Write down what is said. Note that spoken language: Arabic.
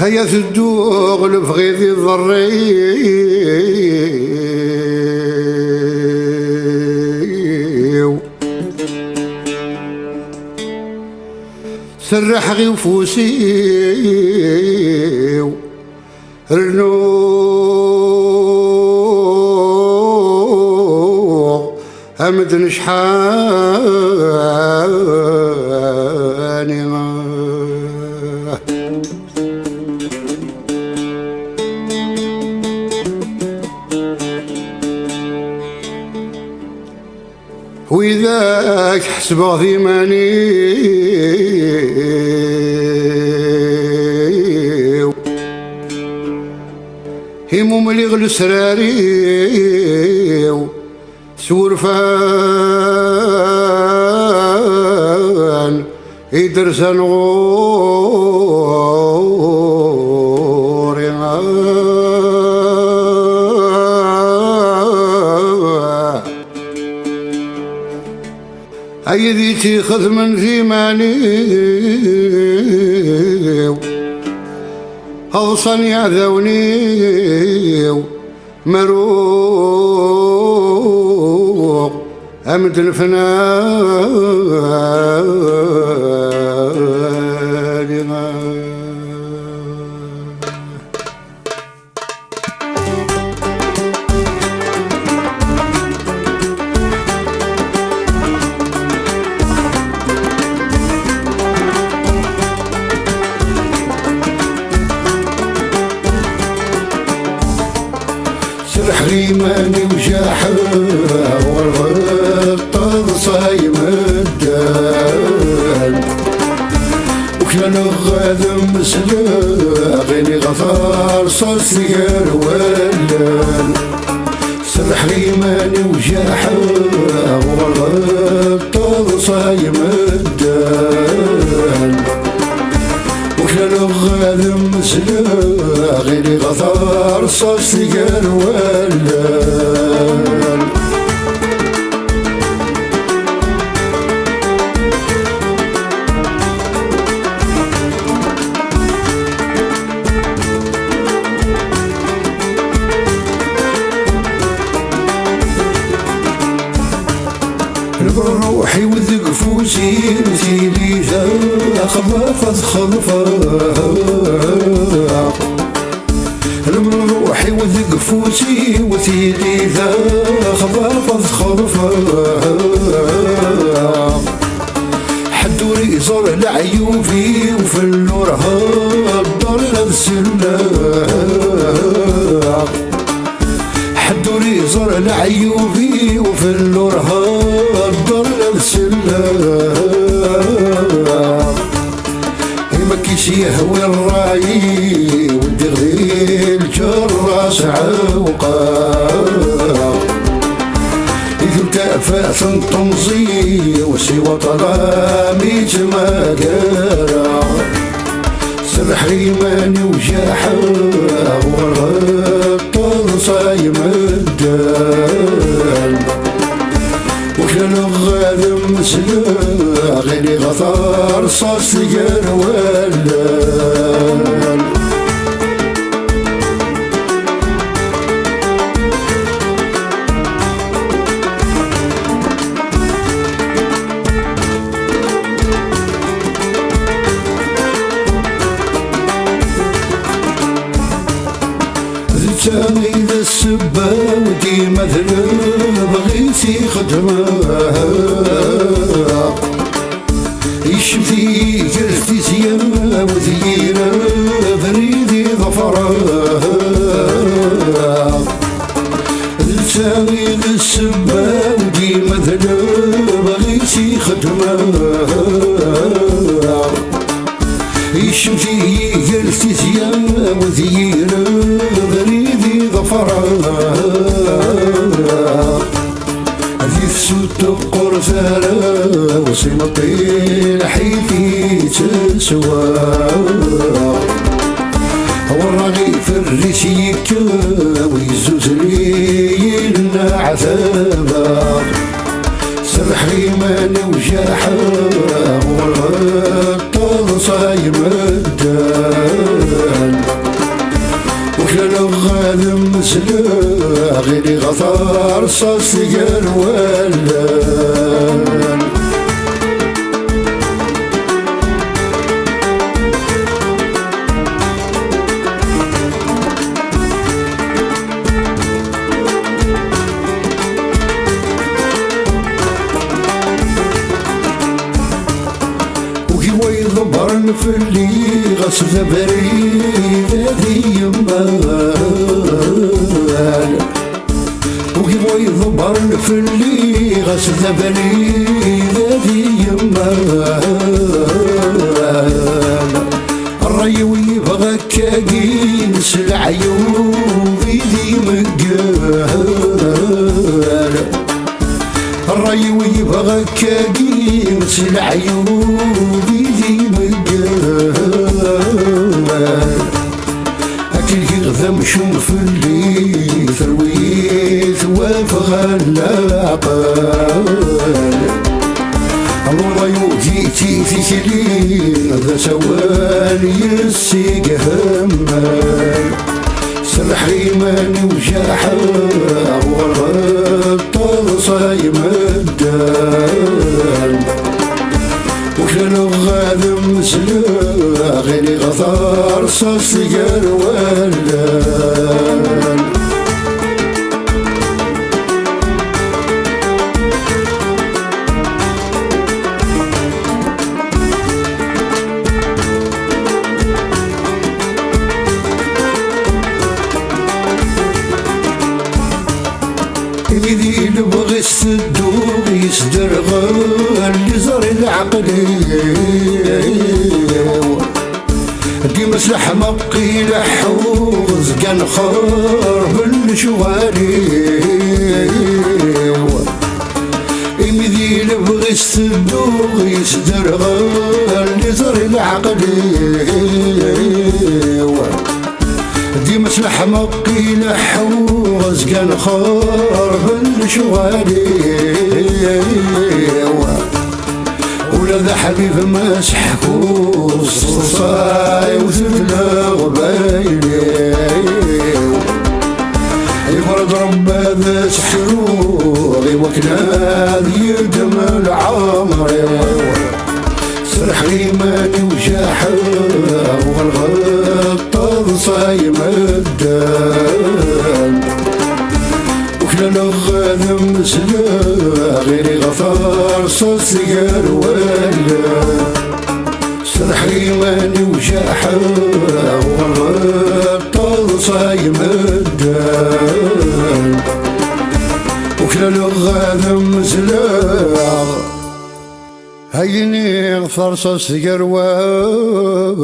هيا تدوغ لفغيذ الضريو سرح غي وفوسيو رنوغ همد نشحاني وإذاك حسبه ثماني هموم اللي غل سراري سورفان يدرسن غوري أيدي تيخذ من ثماني أغصن يعذوني مروق أمد الفنان حريماني وجاحة والغطة صايم الدال وكان غادم مسلا غيني غفار صار سيار ولان سر حريماني وجاحة والغطة صايم الدال وكان غادم مسلا غيري غثار صاص سيقال ولان روحي وذق فوسي مثيلي ذا خلفت خلفة روحي وذق فوسي وثيلي ذا خلفت خلفة حدو ريزر لعيوبي وفي النورها الضل السلا حدو ريزر لعيوبي وفي النورها مكيش يهوي الراي ودي غذي الجراس عوقا إذ كافاس تنصي وسوى طلامي جما قارا سر حريماني وجاحة والغطة صايم الدال وكان غادم مسلا غيري غثار صار سيار ولان ذتاني ذا السبا ودي مثلا بغيتي خدمة يشفي جرتي زيانة وذيرة بريدي ظفرة ذتاني ذا السبا ودي مثلا بغيتي خدمة يشفي جرتي زيانة وذيرة بريدي ظفرة سوت قرثالة وسمطين حيفي تسوى هو الرغيف الريسيك ويزوز لي لنا عذابا سر حريماني وجاحة والغطة صايم الدال غادي مسلا غيري غثار صاص قروال ضبرن في اللي غسل بريد ذي يمال وكيف يضبرن في اللي غسل بريد ذي يمال الريوي بغى كاقيس العيون في ذي مقال الريوي بغى كاقيس العيون في ذي مقال أكل يغذم شوم في اللي ثرويت وفغى العقال الريو جيتي في سليم ذا سوال يسيق همال سرح ريماني وجاحة والغطر صايم الدال وشنو غادي مسلا غيري غثار صاص قروال إذي نبغي الصدوق يصدر غال يزر العقلي ديما سلاح مقي لحوز كان خار بالشوالي إذي نبغي الصدوق يصدر غال يزر العقلي ديما سلاح مقي لحوز كان خار بالشوالي ولا ذا حبيب ما سحكوس صاي وزبلا غبايلي يفرض رب هذا سحروغي وكناد يدم العمر سرح غيماني وجاحة والغطاض صايم الدال وكلا غادي مسلا غيري غفار صاص قروال سرح غيماني وجاحة والغطاض صايم الدال وكلا غادي مسلا هيني غفر صاص قروال